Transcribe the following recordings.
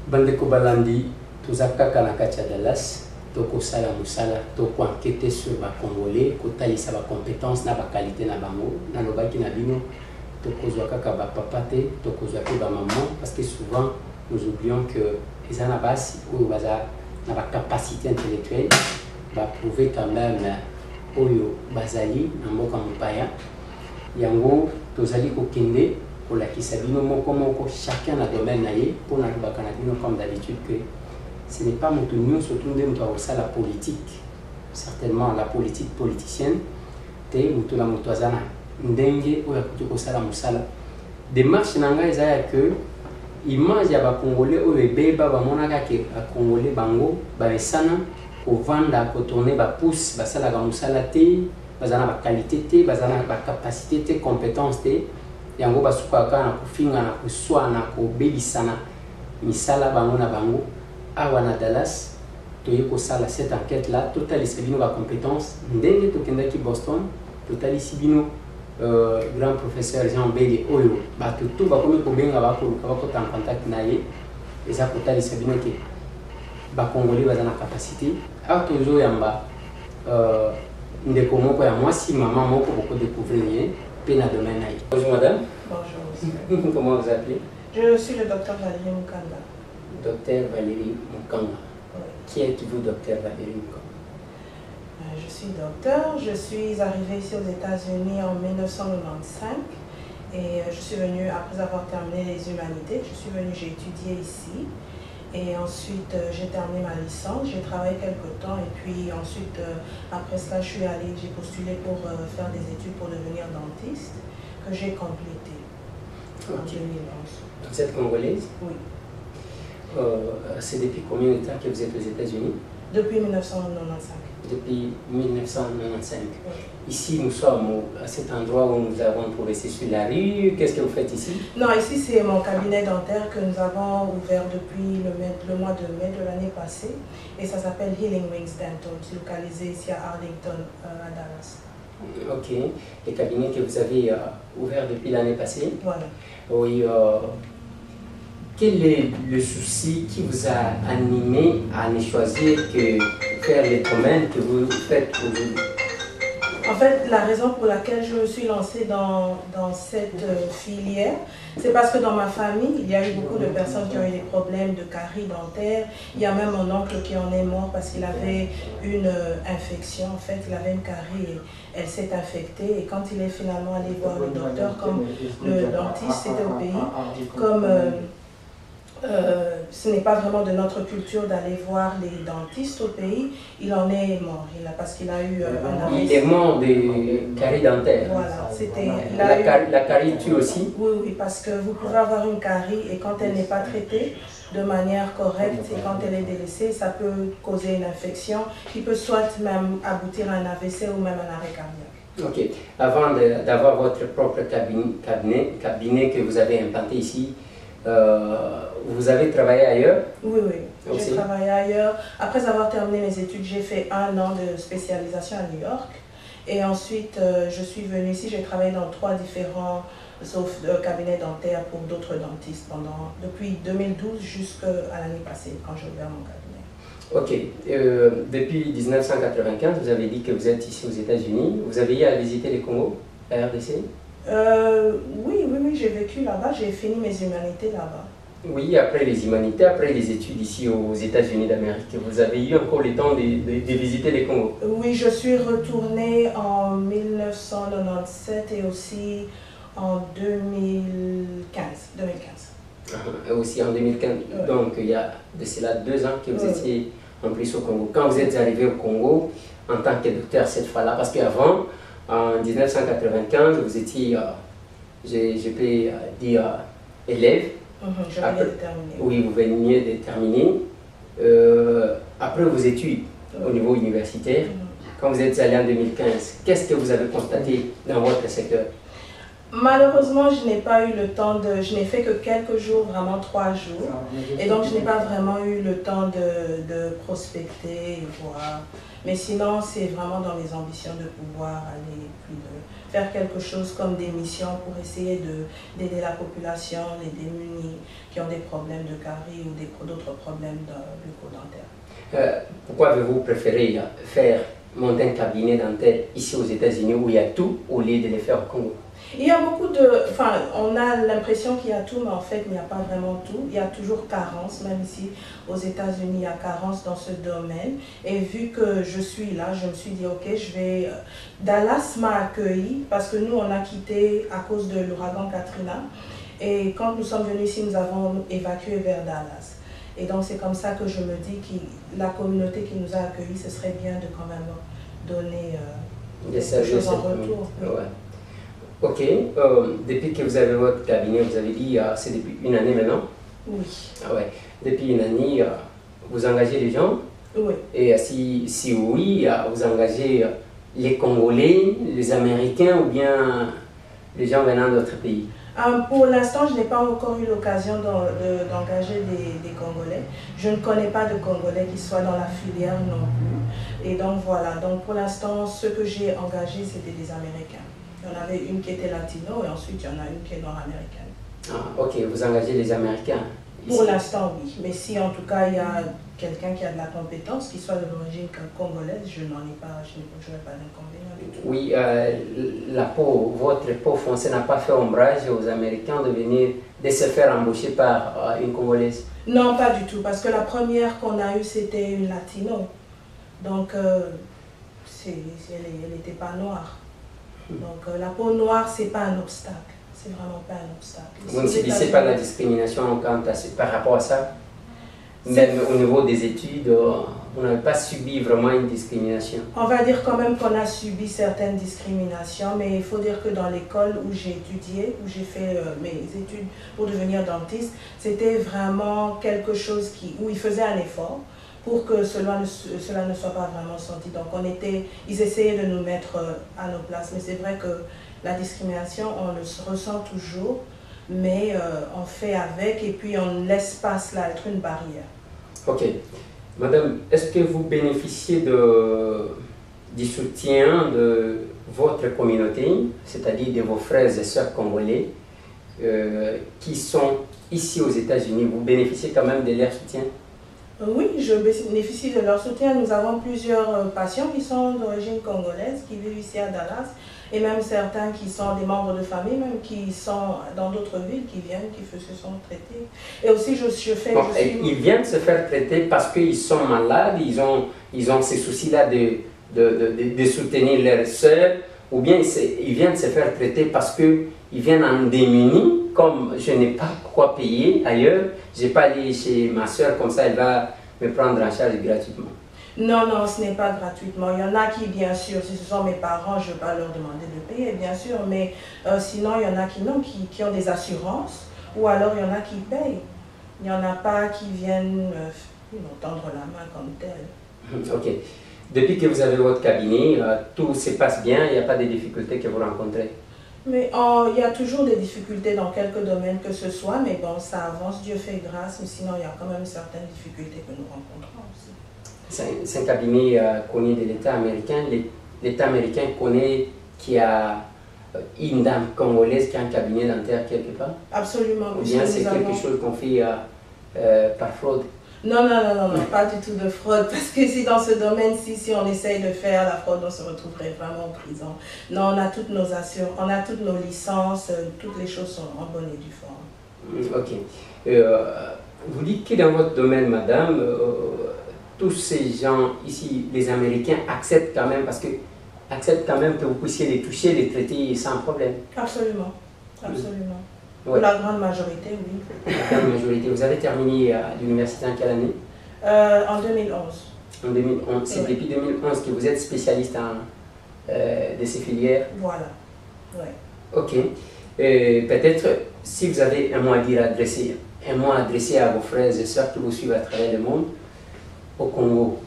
Bandeko Balandi, tozaka kanakati ya Dallas, toko sala musala, toko enquêter sur les Congolais, kotalisa ba compétences na ba qualité na bango, na lobaki na bino, toko zwaka ka ba papa te, toko zwaka ba maman, parce que souvent nous oublions que les anabas ou baza na ba capacité intellectuelle, ba prouver quand même oyo bazali na mboka mopaya. Yango tozali kokende kolakisa bino moko chacun na domaine na ye pour na lobaka na bino comme d'habitude que ce n'est pas moto nyonso to nde moto akosala la politique, certainement la politique politicienne te moto na moto aza na ndenge oyo akoki kosala mosala. Démarche na ngai eza ya que image ya bakongolais oyo ebeba bamonaka ke bakongolais bango baesana kovanda kotourne bapousse basalaka mosala te, baza na baqualité te, baza na bacapacité te, compétence te, yango basukaka na kofinga na koswa na kobebisana misala bango na bango. Awa na Dallas toye kosala cette enquête là, totalisa bino ba compétence ndenge tokendaki Boston, totalisi bino grand professeur Jean Bele oyo bato to bakomi kobenga bakoluka bakota en contact na ye, eza kotalisa bino ke bakongolais baza na capacité. Awa tozoyamba ndeko moko ya mwasi mama moko boko découvrir ye pe na domaine na ye. Bonjour madame. Bonjour. Comment vous appelez? Je suis le docteur Valérie Mukanda. Docteur Valérie Mukanda. Oui. Qui êtes-vous, docteur Valérie Mukanda? Je suis docteur. Je suis arrivée ici aux États-Unis en 1995 et je suis venue après avoir terminé les humanités. Je suis venue, j'ai étudié ici et ensuite j'ai terminé ma licence. J'ai travaillé quelques temps et puis ensuite après cela je suis allée, j'ai postulé pour faire des études pour devenir dentiste que j'ai complété en 2011. Vous êtes congolaise? Oui. C'est depuis combien de temps que vous êtes aux États-Unis? Depuis 1995. Depuis 1995. Oui. Ici, nous sommes à cet endroit où nous avons trouvé, c'est sur la rue. Qu'est-ce que vous faites ici? Non, ici c'est mon cabinet dentaire que nous avons ouvert depuis le mois de mai de l'année passée. Et ça s'appelle Healing Wings Dental, localisé ici à Arlington, à Dallas. Ok. Le cabinet que vous avez ouvert depuis l'année passée? Voilà. Oui. Quel est le souci qui vous a animé à ne choisir que faire les domaines que vous faites aujourd'hui? En fait, la raison pour laquelle je me suis lancée dans cette filière, c'est parce que dans ma famille, il y a eu beaucoup de personnes qui ont eu des problèmes de caries dentaires. Il y a même mon oncle qui en est mort parce qu'il avait une infection. En fait, il avait une carie et elle s'est infectée. Et quand il est finalement allé voir le docteur, comme le dentiste, c'était au pays, comme ce n'est pas vraiment de notre culture d'aller voir les dentistes au pays, il en est mort parce qu'il a eu un AVC. Il est mort de carie dentaire. Voilà, c'était... La carie tue aussi? Oui, parce que vous pouvez avoir une carie et quand elle n'est pas traitée de manière correcte et quand elle est délaissée, ça peut causer une infection qui peut soit même aboutir à un AVC ou même un arrêt cardiaque. Ok. Avant d'avoir votre propre cabinet que vous avez implanté ici, vous avez travaillé ailleurs? Oui, j'ai travaillé ailleurs. Après avoir terminé mes études, j'ai fait 1 an de spécialisation à New York. Et ensuite, je suis venue ici, j'ai travaillé dans 3 différents cabinets dentaires pour d'autres dentistes depuis 2012 jusqu'à l'année passée, quand j'ai ouvert mon cabinet. Ok. Depuis 1995, vous avez dit que vous êtes ici aux États-Unis. Vous avez eu à visiter les Congo, la RDC? Oui, j'ai vécu là-bas, j'ai fini mes humanités là-bas. Oui, après les humanités, après les études ici aux États-Unis d'Amérique, vous avez eu encore le temps de visiter les Congos? Oui, je suis retournée en 1997 et aussi en 2015. Et aussi en 2015, donc il y a de cela 2 ans que vous étiez en plus au Congo. Quand vous êtes arrivé au Congo, en tant que docteur cette fois-là, parce qu'avant, en 1995, vous étiez, je peux dire, élève. Je venais de terminer. Oui, vous veniez de terminer. Après vos études au niveau universitaire, quand vous êtes allé en 2015, qu'est-ce que vous avez constaté dans votre secteur? Malheureusement, je n'ai pas eu le temps de... Je n'ai fait que quelques jours, vraiment 3 jours. Et donc, je n'ai pas vraiment eu le temps de prospecter, voir. Mais sinon, c'est vraiment dans mes ambitions de pouvoir aller, puis de faire quelque chose comme des missions pour essayer d'aider la population, les démunis qui ont des problèmes de carie ou d'autres problèmes bucco-dentaires. Pourquoi avez-vous préféré faire monter un cabinet dentaire ici aux États-Unis où il y a tout au lieu de les faire au Congo? Il y a beaucoup de... Enfin, on a l'impression qu'il y a tout, mais en fait, il n'y a pas vraiment tout. Il y a toujours carence, même ici aux États-Unis, il y a carence dans ce domaine. Et vu que je suis là, je me suis dit, ok, je vais... Dallas m'a accueilli parce que nous, on a quitté à cause de l'ouragan Katrina. Et quand nous sommes venus ici, nous avons évacué vers Dallas. Et donc, c'est comme ça que je me dis que la communauté qui nous a accueillis, ce serait bien de quand même donner des choses en retour. Oui. Ouais. Ok, depuis que vous avez votre cabinet, vous avez dit c'est depuis une année maintenant? Oui. Ah ouais. Depuis une année, vous engagez les gens? Oui. Et si oui, vous engagez les Congolais, les Américains ou bien les gens venant d'autres pays? Pour l'instant, je n'ai pas encore eu l'occasion d'engager des Congolais. Je ne connais pas de Congolais qui soient dans la filière non plus. Et donc voilà, donc pour l'instant, ceux que j'ai engagés, c'était des Américains. Il y en avait une qui était latino et ensuite il y en a une qui est nord-américaine. Ah, ok, vous engagez les Américains? Pour l'instant, oui. Mais si en tout cas il y a quelqu'un qui a de la compétence, qui soit d'origine congolaise, je n'en ai pas, je n'aurai pas d'inconvénient du tout. Oui, votre peau foncée n'a pas fait ombrage aux Américains de se faire embaucher par une Congolaise? Non, pas du tout, parce que la première qu'on a eue, c'était une latino. Donc, elle n'était pas noire. Donc la peau noire, c'est pas un obstacle. C'est vraiment pas un obstacle. Vous ne subissez pas la discrimination par rapport à ça? Même au niveau des études, vous n'avez pas subi vraiment une discrimination? On va dire quand même qu'on a subi certaines discriminations, mais il faut dire que dans l'école où j'ai étudié, où j'ai fait mes études pour devenir dentiste, c'était vraiment quelque chose où ils faisaient un effort pour que cela ne soit pas vraiment senti. Donc ils essayaient de nous mettre à nos places. Mais c'est vrai que la discrimination, on le ressent toujours, mais on fait avec et puis on ne laisse pas cela être une barrière. Ok. Madame, est-ce que vous bénéficiez du soutien de votre communauté, c'est-à-dire de vos frères et sœurs congolais qui sont ici aux États-Unis? Vous bénéficiez quand même de leur soutien? Oui, je bénéficie de leur soutien. Nous avons plusieurs patients qui sont d'origine congolaise, qui vivent ici à Dallas, et même certains qui sont des membres de famille, même qui sont dans d'autres villes, qui viennent, qui se sont traités. Et aussi, ils viennent se faire traiter parce qu'ils sont malades, ils ont ces soucis-là de soutenir leurs sœurs, ou bien ils viennent se faire traiter parce qu'ils viennent en démunis, comme je n'ai pas quoi payer ailleurs, je n'ai pas aller chez ma soeur, comme ça elle va me prendre en charge gratuitement. Non, non, ce n'est pas gratuitement. Il y en a qui, bien sûr, si ce sont mes parents, je ne vais pas leur demander de payer, bien sûr, mais sinon, il y en a qui non, qui ont des assurances, ou alors il y en a qui payent. Il n'y en a pas qui viennent tendre la main comme tel. Ok. Depuis que vous avez votre cabinet, tout se passe bien, il n'y a pas de difficultés que vous rencontrez? Mais il y a toujours des difficultés dans quelques domaines que ce soit, mais bon, ça avance, Dieu fait grâce, mais sinon il y a quand même certaines difficultés que nous rencontrons aussi. C'est un cabinet connu de l'État américain. L'État américain connaît qu'il y a une dame congolaise qui a un cabinet dentaire quelque part? Absolument. Ou bien c'est quelque chose qu'on fait par fraude? Non, pas du tout de fraude, parce que si dans ce domaine-ci, si on essaye de faire la fraude, on se retrouverait vraiment en prison. Non, on a toutes nos assurances, on a toutes nos licences, toutes les choses sont en bonne et due forme. Ok. Vous dites que dans votre domaine, madame, tous ces gens ici, les Américains, acceptent quand même, que vous puissiez les toucher, les traiter sans problème? Absolument, absolument. Ouais. La grande majorité, oui. La grande majorité. Vous avez terminé à l'université en quelle année? En 2011. En 2011. C'est depuis 2011 que vous êtes spécialiste de ces filières? Voilà, ouais. Ok. Peut-être, si vous avez un mot à dire, un mot adressé à vos frères et sœurs qui vous suivent à travers le monde, au Congo,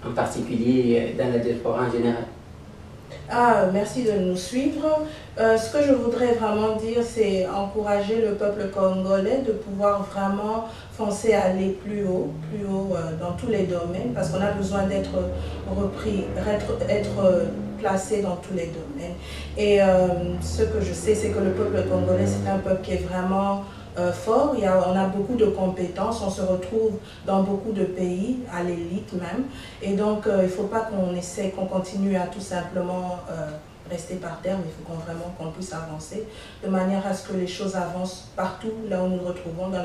en particulier dans la diaspora en général. Ah, merci de nous suivre. Ce que je voudrais vraiment dire, c'est encourager le peuple congolais de pouvoir vraiment foncer à aller plus haut dans tous les domaines, parce qu'on a besoin d'être repris, être placé dans tous les domaines. Et ce que je sais, c'est que le peuple congolais, c'est un peuple qui est vraiment fort. On a beaucoup de compétences, on se retrouve dans beaucoup de pays, à l'élite même. Et donc, il ne faut pas qu'on continue à tout simplement rester par terre, mais il faut qu'on puisse avancer de manière à ce que les choses avancent partout là où nous nous retrouvons dans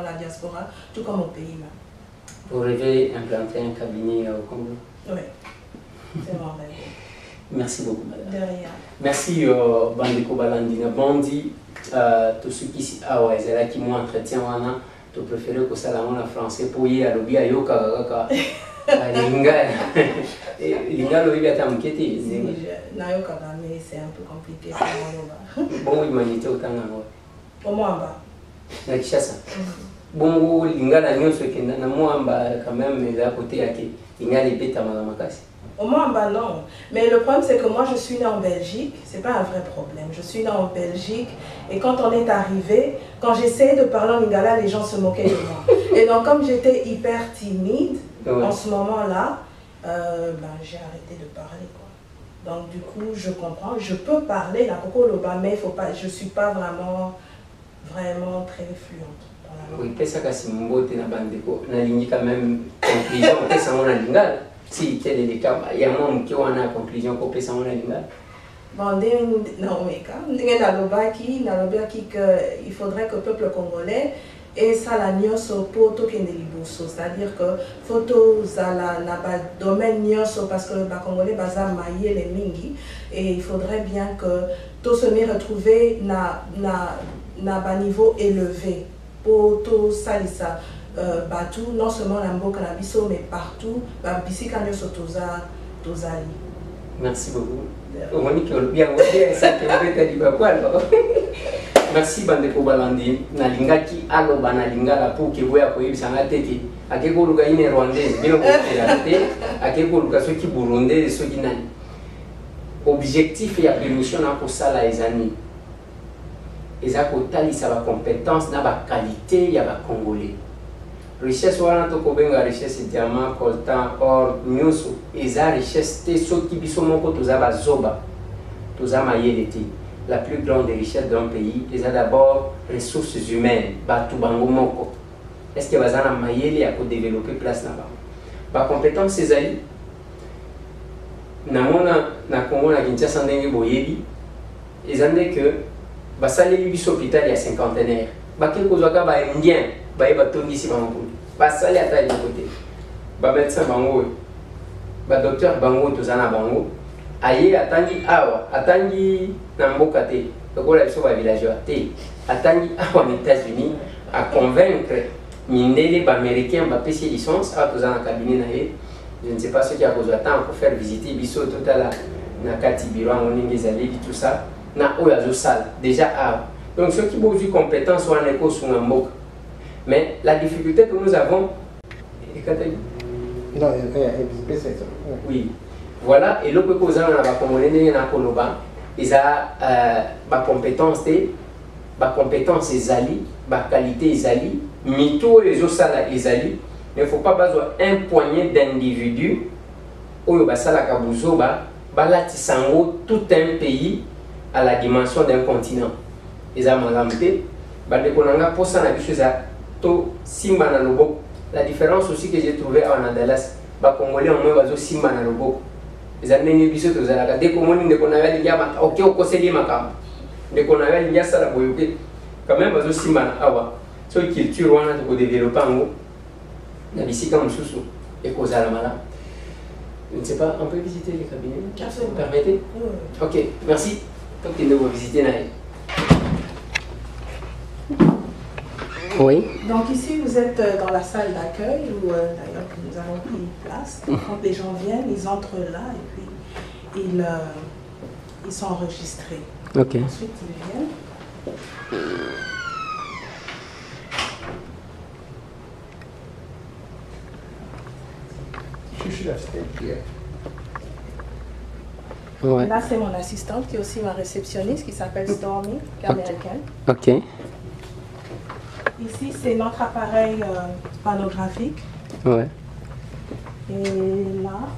la diaspora, tout comme au pays même. Vous rêvez implanter un cabinet au Congo? Oui, c'est mon rêve. Merci beaucoup, madame. De rien. Merci, Bandeko Balandina. Bandi, tous ceux qui qui m'ont entretien, tu préfères que ça en français pour y aller à Yoka. Linga lobi ata mukete nayoka mais c'est un peu compliqué pour bon humanité otanga ngo omwamba na Kishasa bon linga la nyonso kenda na mwamba quand même là côté yake linga libeta makasi omwamba non, mais le problème c'est que moi je suis née en Belgique, c'est pas un vrai problème. Je suis née en Belgique et quand on est arrivé, quand j'essayais de parler en lingala, les gens se moquaient de moi. Et donc comme j'étais hyper timide en ce moment-là, j'ai arrêté de parler quoi. Donc du coup je comprends, je peux parler la Koko Loba, mais faut pas, je suis pas vraiment très fluente. Oui, pesa kasi mbote na bandeko na lingi quand même conclusion pesa on a lingala. Si tel est le cas, il y a un moment qui a une conclusion pour pesa on a lingala. Bon, il faudrait que le peuple congolais ait ça la nyonso pour tout qui c'est-à-dire que photo zala na ba domaine nyonso parce que ba congolais baza mailler les mingi et il faudrait bien que tout se met retrouver na ba niveau élevé pour tout ça batou non seulement na mboka na biso mais partout ba bisika nyonso tozali. Merci beaucoup. Merci Bandeko Balandi. Nalingaki aloba nalingala pour que vous ayez sanga teki. Akeko luka ine rwandaise, bien ko akeko luka soki burundais, soki nani. Objectif ya promotion na ko sala ezani. Eza ko talisa ba compétence na ba qualité ya ba congolais. Richesse wana to ko benga richesse diamant, coltan, or, nyonso. Eza richesse te soki biso moko toza ba zoba. Toza mayele te. La plus grande richesse d'un pays, c'est d'abord les ressources humaines. Est-ce que vous avez développer place là-bas? Par compétence, c'est ça. Dans le Congo, na Kinshasa, ils ont dit que les hôpitaux il y a cinquantenaire. Quelques Indien, ils ont ici. Basali à taille de côté. Médecin bango, docteur bango, tous en bango. Aye atangi awa atangi na mboka te lokola biso ba villageois te atangi awa aux États-Unis à convaincre mindele ba américain ba pesi licence à toza na cabinet na ye. Je ne sais pas ce qui a posé temps pour faire visiter biso total na kati biro ngoningi ezali tout ça na oyazo sala déjà awa. Donc ceux qui ont eu compétence wana ko sunga mboka. Mais la difficulté que nous avons oui. Voilà, et l'autre chose, on a Congolais, on a Koloba, ils ont compétence, compétence ezali, qualité ezali, mito les autres sala ezali, mais il ne faut pas besoin un poignet d'individus, où basala kabuzo balatisango tout un pays à la dimension d'un continent. Ils ont malamté, badekonanga pour ça na biso to simba na loboko. La différence aussi que j'ai trouvé en Dallas, Congolais au moins bazo simba na loboko. Les années biso tozalaka dès que moni ndeko na yali yama OK okoseli makamba ndeko na yali yasa la boyoke quand même bazo simana awa so culture wana to développer ngo na bisika mususu et kozala mala. Je ne sais pas, on peut visiter les cabinets? Absolument. Vous permettez? Oui. OK, merci. Donc il nous visiter na. Oui. Donc ici, vous êtes dans la salle d'accueil où d'ailleurs nous avons pris place. Quand les gens viennent, ils entrent là et puis ils sont enregistrés. Ok. Ensuite, ils viennent. You should have stayed here. Ouais. Là, c'est mon assistante qui est aussi ma réceptionniste qui s'appelle Stormy, qui est américaine. Ok. Ici, c'est notre appareil panographique. Ouais. Et là,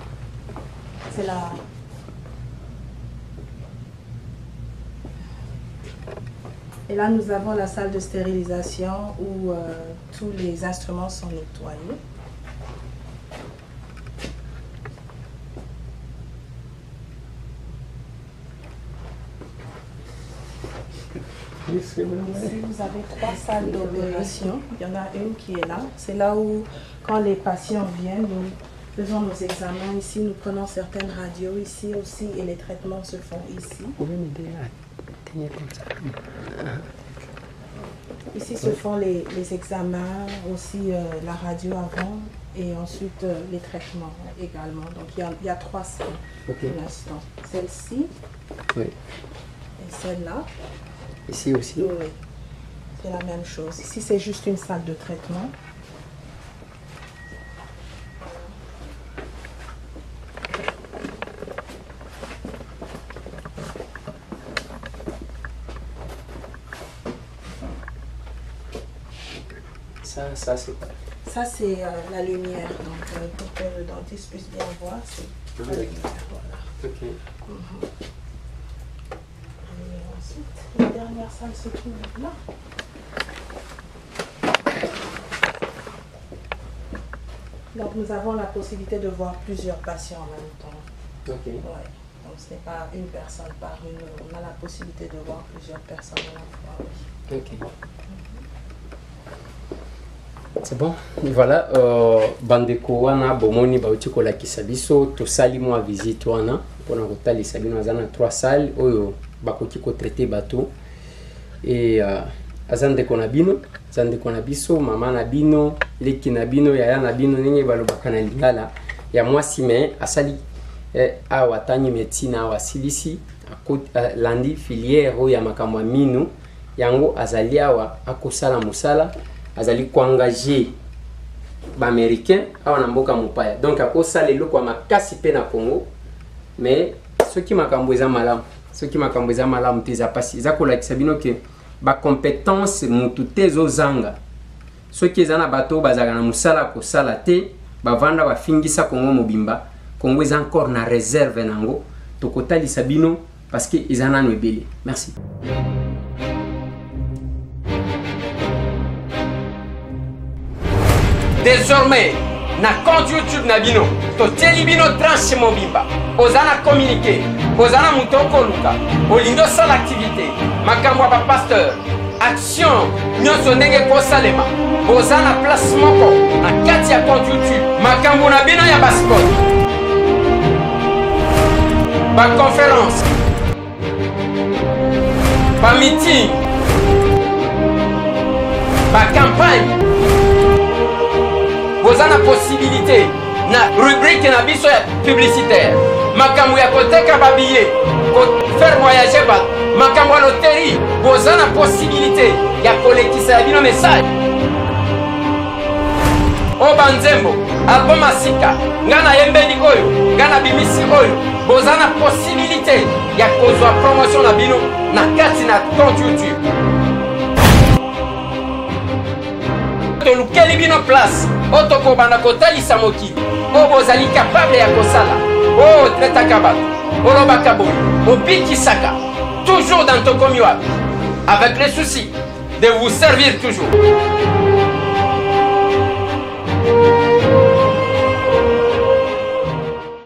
c'est la... Et là, nous avons la salle de stérilisation où tous les instruments sont nettoyés. Ici, vous avez 3 salles d'opération. Il y en a une qui est là. C'est là où, quand les patients viennent, nous faisons nos examens ici. Nous prenons certaines radios ici aussi et les traitements se font ici. Vous pouvez m'aider à tenir comme ça. Ici se font les examens, aussi la radio avant et ensuite les traitements également. Donc il y a 3 salles pour l'instant. Celle-ci et celle-là. Ici aussi? Oui, c'est la même chose. Ici, c'est juste une salle de traitement. Ça c'est quoi? Ça, c'est la lumière. Donc, pour que le dentiste puisse bien voir, c'est la lumière. Voilà. Ok. Et ensuite, la dernière salle se trouve là. Donc, nous avons la possibilité de voir plusieurs patients en même temps. Ok. Ouais. Donc, ce n'est pas une personne par une. On a la possibilité de voir plusieurs personnes à la fois. Oui. Ok. C'est bon. Voilà. Bandeko wana bomoni bauti kolakisa biso tosali mwa visite wana mpona kotalisa bino aza na 3 salles oyo bakoki kotraite bato et aza ndeko na bino aza ndeko na biso mama na bino leki na bino yaya na bino ndenge balobaka na lingala ya mwasi me asali awa atangi médecine awa asilisi landi filière oyo ya makambo ya mino yango azali awa akosala mosala azali koengager ba-américain awa na mboka mopaya donc akosala eloko ya makasi mpe na Congo mais soki makambo eza malamu te eza pasi eza kolakisa bino ke bacompétence mutu te ezozanga soki eza na bato oyo bazalaka na mosala kosala te bavanda bafingisa Congo mobimba Congo eza encore na réserve nango tokotalisa bino parce que eza nano ebele. Merci. Désormais, na compte YouTube na bino, to teli bino tranche mobimba. Ozana communiquer, ozana mutoko luka, olindo sala activité, makambo ba pasteur, action, nyonso ndenge ko salema. Ozana place moko na kati ya compte YouTube, makambo na bino ya basport. Ba conférence, ba meeting, ba campagne. Vous avez la possibilité na rubrique na biso ya publicitaire makambo ya koteka ba billet faire voyager ba makambo ya loterie vous avez la possibilité ya kolekisa ya bino message o banzembo album asika ngana yembeli oyo ngana bimisi oyo vous avez la possibilité ya kozwa promotion na bino na kati na compte YouTube tolukeli bino place otoko banda kotalisa mokili o bozali capable ya kosala o tretaka bato olobaka boye obikisaka toujours dans tokomi wapi avec le souci de vous servir toujours.